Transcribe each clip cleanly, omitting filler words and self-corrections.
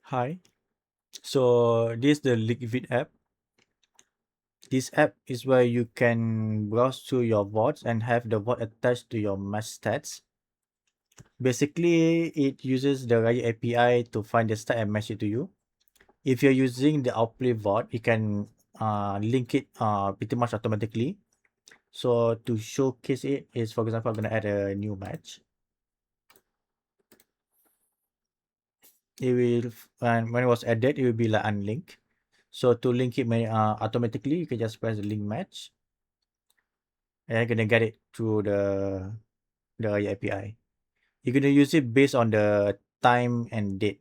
Hi. So this is the LeagueVid app. This app is where you can browse through your VODs and have the VOD attached to your match stats. Basically, it uses the Raya API to find the stat and match it to you. If you're using the Outplay VOD, you can link it pretty much automatically. So to showcase it is, for example, I'm gonna add a new match. It will, and when it was added, it will be like unlinked. So to link it automatically, you can just press the link match, and you're gonna get it through the API. You're gonna use it based on the time and date.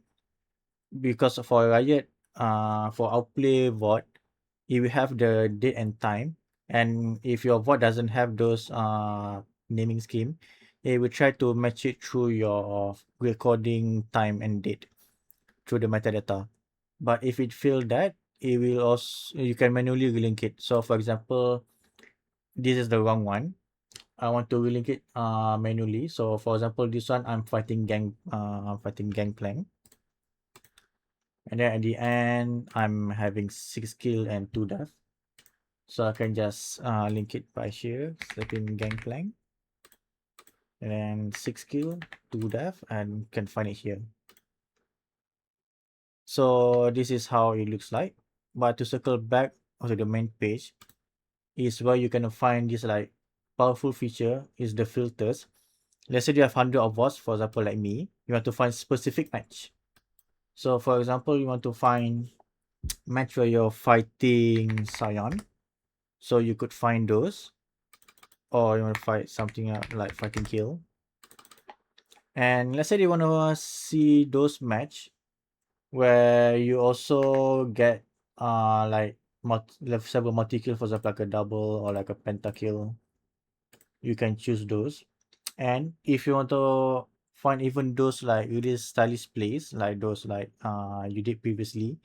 Because for Riot, for Outplay VOD, you will have the date and time. And if your VOD doesn't have those naming scheme, it will try to match it through your recording time and date through the metadata. But if it fail that, it will also you can manually relink it. So for example, this is the wrong one. I want to relink it manually. So for example, this one I'm fighting Gangplank. And then at the end, I'm having 6 kill and 2 death. So I can just link it by here, selecting Gangplank. And then 6 kill, 2 death, and can find it here. So this is how it looks like. But to circle back onto the main page is where you can find this like powerful feature is the filters. Let's say you have 100 of us, for example, like me, you want to find specific match. So for example, you want to find match where you're fighting Scion. So you could find those. Or you want to fight something like fighting kill. And let's say you want to see those match where you also get like several multi-kill, for example, like a double or like a pentakill. You can choose those. And if you want to find even those like really stylish plays, like those like you did previously,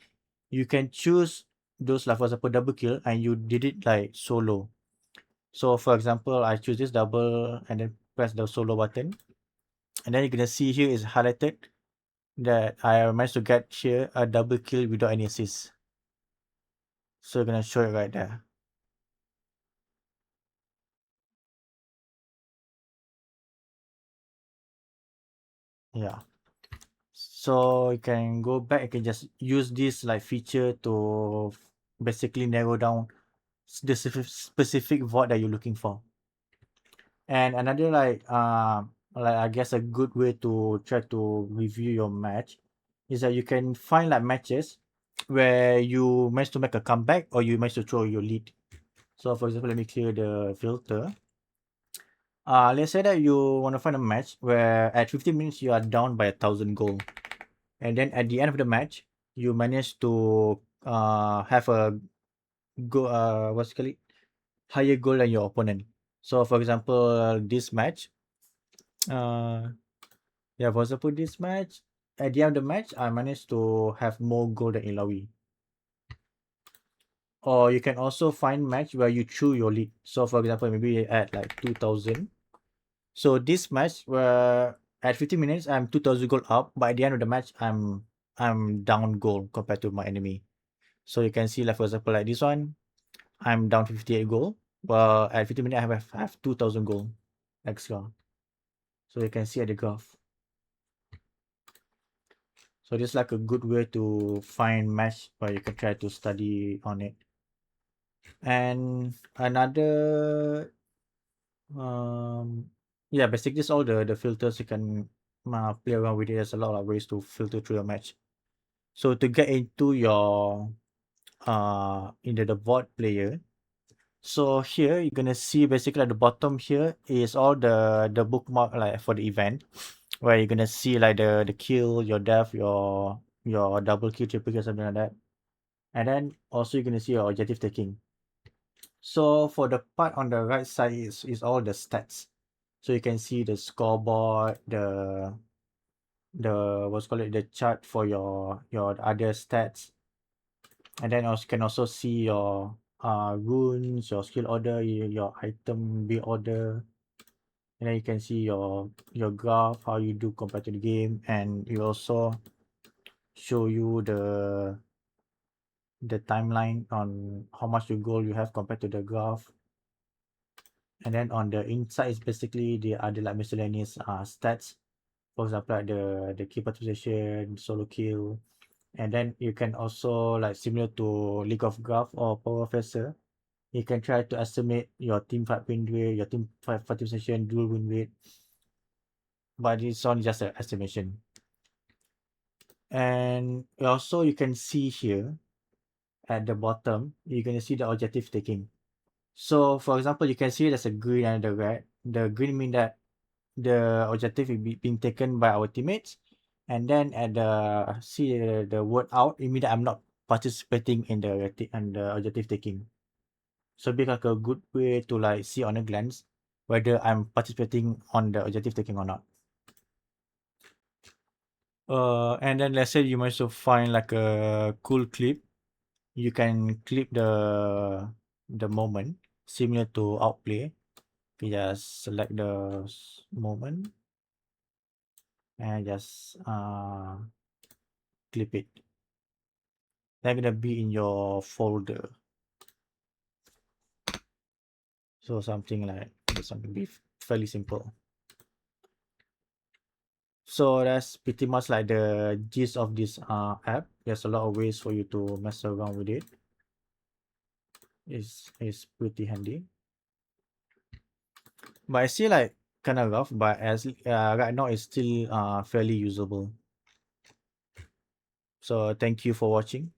you can choose those like for example double kill and you did it like solo. So for example, I choose this double and then press the solo button. And then you're gonna see here is highlighted that I managed to get here a double kill without any assist. So I'm gonna show it right there. Yeah. So you can go back, you can just use this like feature to basically narrow down the specific VOD that you're looking for. And another like I guess a good way to try to review your match is that you can find like matches where you managed to make a comeback or you managed to throw your lead. So for example, let me clear the filter. Let's say that you want to find a match where at 15 minutes you are down by 1,000 gold. And then at the end of the match, you manage to have a what's it called, higher goal than your opponent. So for example, this match, uh, yeah, for example, this match, at the end of the match, I managed to have more gold than Ilawi. Or you can also find match where you chew your lead. So for example, maybe at like 2,000. So this match where at 50 minutes I'm 2,000 gold up, but at the end of the match I'm down gold compared to my enemy. So you can see like for example like this one, I'm down 58 gold. Well at 50 minutes I have 2,000 gold extra. So you can see at the graph. So this is like a good way to find match where you can try to study on it. And another yeah, basically this all the filters you can play around with it. There's a lot of ways to filter through your match. So to get into your into the VOD player, so here you're gonna see basically at the bottom here is all the bookmark like for the event, where you're gonna see like the kill, your death, your double kill, triple kill, something like that. And then also you're gonna see your objective taking. So for the part on the right side is all the stats. So you can see the scoreboard, the what's called it, the chart for your other stats. And then also can also see your runes, your skill order, your item build order. And then you can see your graph, how you do compared to the game, and you also show you the timeline on how much your goal you have compared to the graph. And then on the inside is basically the other like miscellaneous stats. For example, like the key participation, solo kill, and then you can also like similar to League of Graph or Power Professor, you can try to estimate your team fight win rate, your team fight participation, dual win rate, but it's only just an estimation. And also you can see here at the bottom, you're gonna see the objective taking. So for example, you can see there's a green and the red. The green mean that the objective is being taken by our teammates, and then at the see the word out, it mean that I'm not participating in the objective taking. So be like a good way to like see on a glance whether I'm participating on the objective taking or not. And then let's say you manage to find like a cool clip, you can clip the moment similar to outplay. You just select the moment and just clip it. They're gonna be in your folder. So something like this one will be fairly simple. So that's pretty much like the gist of this app. There's a lot of ways for you to mess around with it. It's pretty handy. But I see like kind of rough, but as right now it's still fairly usable. So thank you for watching.